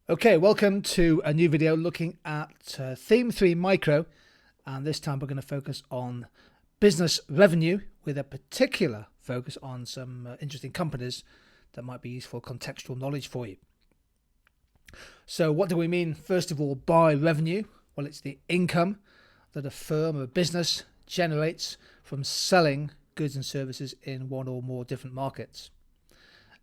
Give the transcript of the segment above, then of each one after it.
Okay, welcome to a new video looking at Theme 3 Micro, and this time we're going to focus on business revenue with a particular focus on some interesting companies that might be useful contextual knowledge for you. So what do we mean, first of all, by revenue? Well, it's the income that a firm or a business generates from selling goods and services in one or more different markets.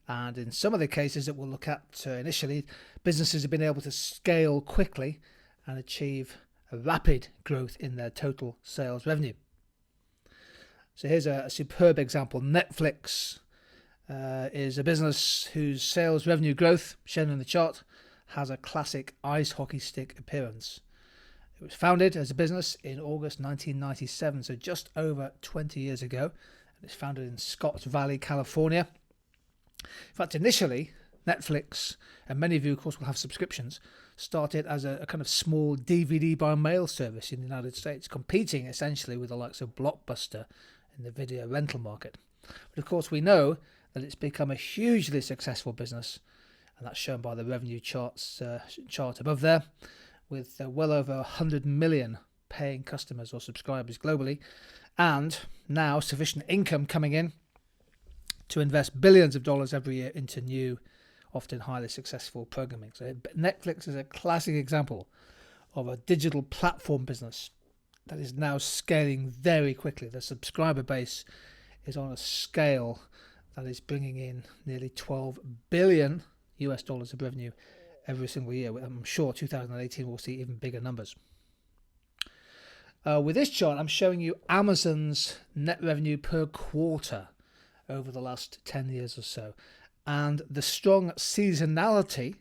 And in some of the cases that we'll look at initially, businesses have been able to scale quickly and achieve a rapid growth in their total sales revenue. So here's a superb example. Netflix is a business whose sales revenue growth, shown in the chart, has a classic ice hockey stick appearance. It was founded as a business in August 1997, so just over 20 years ago. And it's founded in Scotts Valley, California. In fact, initially, Netflix, and many of you, of course, will have subscriptions, started as a kind of small DVD by mail service in the United States, competing essentially with the likes of Blockbuster in the video rental market. But of course, we know that it's become a hugely successful business, and that's shown by the revenue chart above there, with well over 100 million paying customers or subscribers globally, and now sufficient income coming in to invest billions of dollars every year into new, often highly successful programming. So Netflix is a classic example of a digital platform business that is now scaling very quickly. The subscriber base is on a scale that is bringing in nearly $12 billion of revenue every single year. I'm sure 2018 will see even bigger numbers. With this chart, I'm showing you Amazon's net revenue per quarter over the last 10 years or so, and the strong seasonality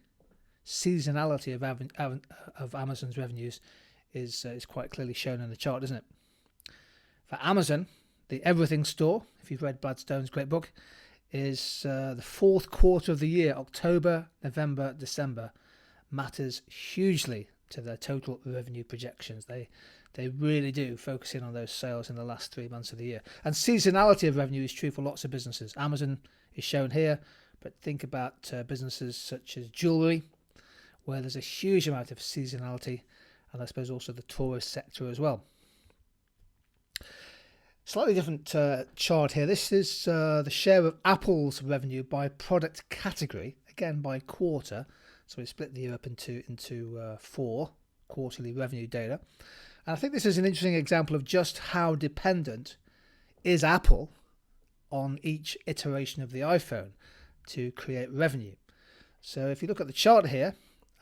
of Amazon's revenues is quite clearly shown in the chart, isn't it? For Amazon, the Everything Store, if you've read Brad Stone's great book, is the fourth quarter of the year. October, November, December matters hugely to their total revenue projections. They really do focus in on those sales in the last 3 months of the year. And seasonality of revenue is true for lots of businesses. Amazon is shown here, but think about businesses such as jewelry, where there's a huge amount of seasonality, and I suppose also the tourist sector as well. Slightly different chart here. This is the share of Apple's revenue by product category, again by quarter. So we split the year up into 4 quarterly revenue data. And I think this is an interesting example of just how dependent is Apple on each iteration of the iPhone to create revenue. So if you look at the chart here,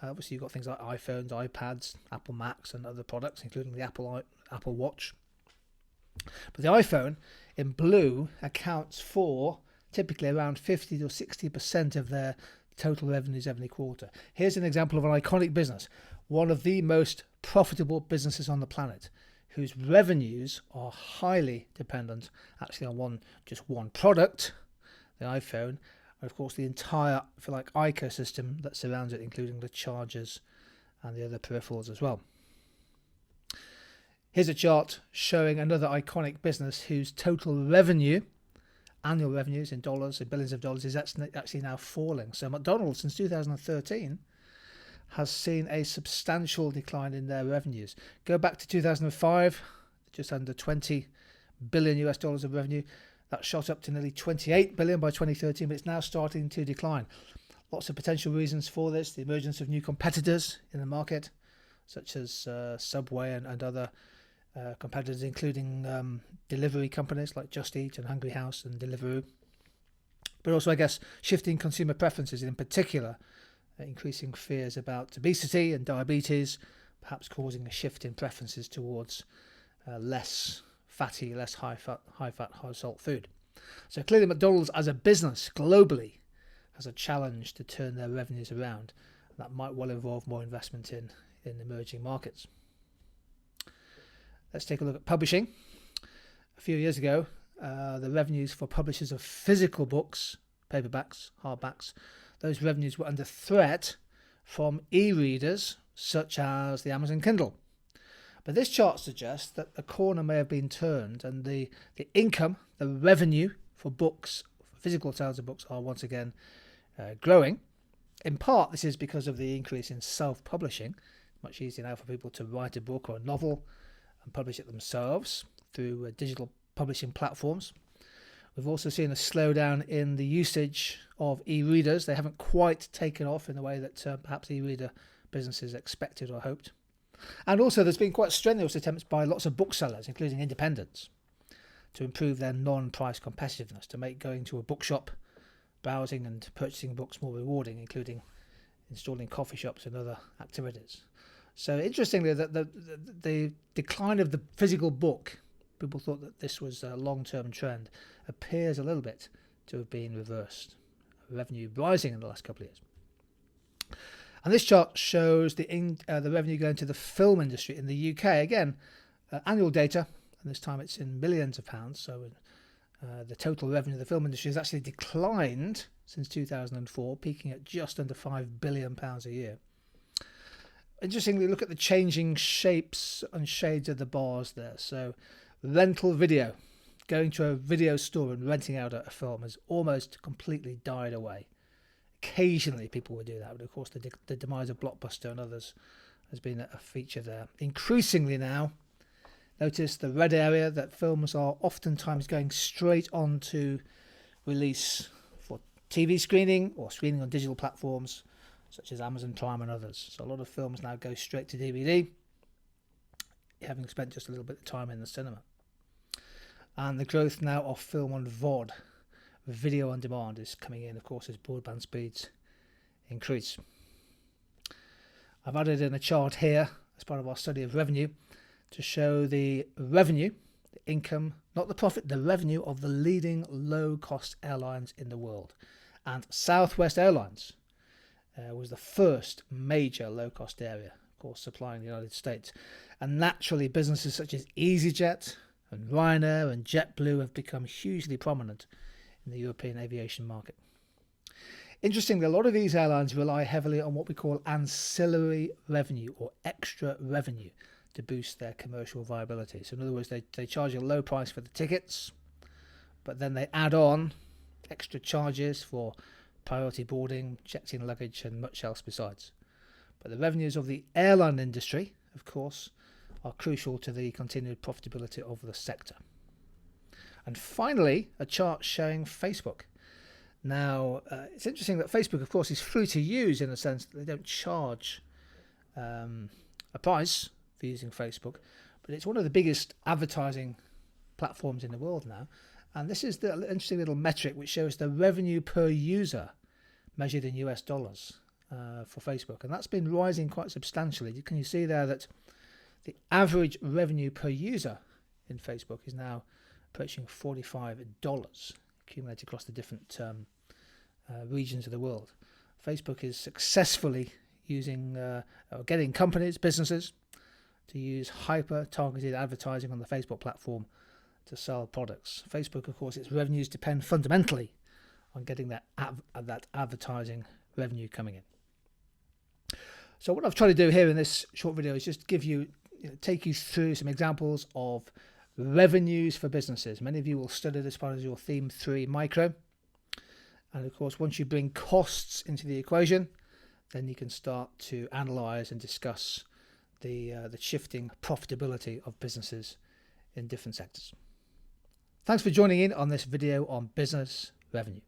obviously you've got things like iPhones, iPads, Apple Macs and other products, including the Apple Watch. But the iPhone in blue accounts for typically around 50 to 60% of their total revenues every quarter. Here's an example of an iconic business, one of the most profitable businesses on the planet, whose revenues are highly dependent actually on just one product, the iPhone, and of course the entire, if you like, ecosystem that surrounds it, including the chargers and the other peripherals as well. Here's a chart showing another iconic business whose total revenue, annual revenues in dollars, in billions of dollars, is actually now falling. So McDonald, since 2013, has seen a substantial decline in their revenues. Go back to 2005, just under $20 billion of revenue. That shot up to nearly $28 billion by 2013, but it's now starting to decline. Lots of potential reasons for this: the emergence of new competitors in the market, such as Subway and other competitors, including delivery companies like Just Eat and Hungry House and Deliveroo. But also, I guess, shifting consumer preferences, in particular, increasing fears about obesity and diabetes, perhaps causing a shift in preferences towards less fatty, less high-fat, high-salt food. So clearly McDonald's as a business globally has a challenge to turn their revenues around. That might well involve more investment in emerging markets. Let's take a look at publishing. A few years ago, the revenues for publishers of physical books, paperbacks, hardbacks, those revenues were under threat from e-readers such as the Amazon Kindle. But this chart suggests that a corner may have been turned, and the income, the revenue for books, physical sales of books, are once again growing. In part, this is because of the increase in self-publishing. Much easier now for people to write a book or a novel and publish it themselves through digital publishing platforms. We've also seen a slowdown in the usage of e-readers. They haven't quite taken off in the way that perhaps e-reader businesses expected or hoped. And also there's been quite strenuous attempts by lots of booksellers, including independents, to improve their non-price competitiveness, to make going to a bookshop, browsing and purchasing books more rewarding, including installing coffee shops and other activities. So interestingly, the decline of the physical book, people thought that this was a long-term trend, appears a little bit to have been reversed. Revenue rising in the last couple of years. And this chart shows the revenue going to the film industry in the UK. Again, annual data, and this time it's in millions of pounds. So the total revenue of the film industry has actually declined since 2004, peaking at just under £5 billion a year. Interestingly, look at the changing shapes and shades of the bars there. So rental video, going to a video store and renting out a film, has almost completely died away. Occasionally people would do that, but of course the demise of Blockbuster and others has been a feature there. Increasingly now, notice the red area, that films are oftentimes going straight on to release for TV screening or screening on digital platforms such as Amazon Prime and others. So a lot of films now go straight to DVD, having spent just a little bit of time in the cinema. And the growth now of film on VOD, video on demand, is coming in, of course, as broadband speeds increase. I've added in a chart here as part of our study of revenue to show the revenue, the income, not the profit, the revenue of the leading low-cost airlines in the world. And Southwest Airlines was the first major low-cost area, of course, supplying the United States. And naturally, businesses such as EasyJet and Ryanair and JetBlue have become hugely prominent in the European aviation market. Interestingly, a lot of these airlines rely heavily on what we call ancillary revenue or extra revenue to boost their commercial viability. So in other words, they charge a low price for the tickets, but then they add on extra charges for priority boarding, checked-in luggage and much else besides. But the revenues of the airline industry, of course, are crucial to the continued profitability of the sector. And finally, a chart showing Facebook. Now, it's interesting that Facebook, of course, is free to use in the sense that they don't charge a price for using Facebook, but it's one of the biggest advertising platforms in the world now. And this is the interesting little metric which shows the revenue per user measured in US dollars for Facebook. And that's been rising quite substantially. Can you see there that the average revenue per user in Facebook is now approaching $45 accumulated across the different regions of the world. Facebook is successfully using getting companies, businesses, to use hyper-targeted advertising on the Facebook platform to sell products. Facebook, of course, its revenues depend fundamentally on getting that advertising revenue coming in. So what I've tried to do here in this short video is just give you, take you through some examples of revenues for businesses. Many of you will study this part as your theme 3 micro. And of course, once you bring costs into the equation, then you can start to analyze and discuss the shifting profitability of businesses in different sectors. Thanks for joining in on this video on business revenue.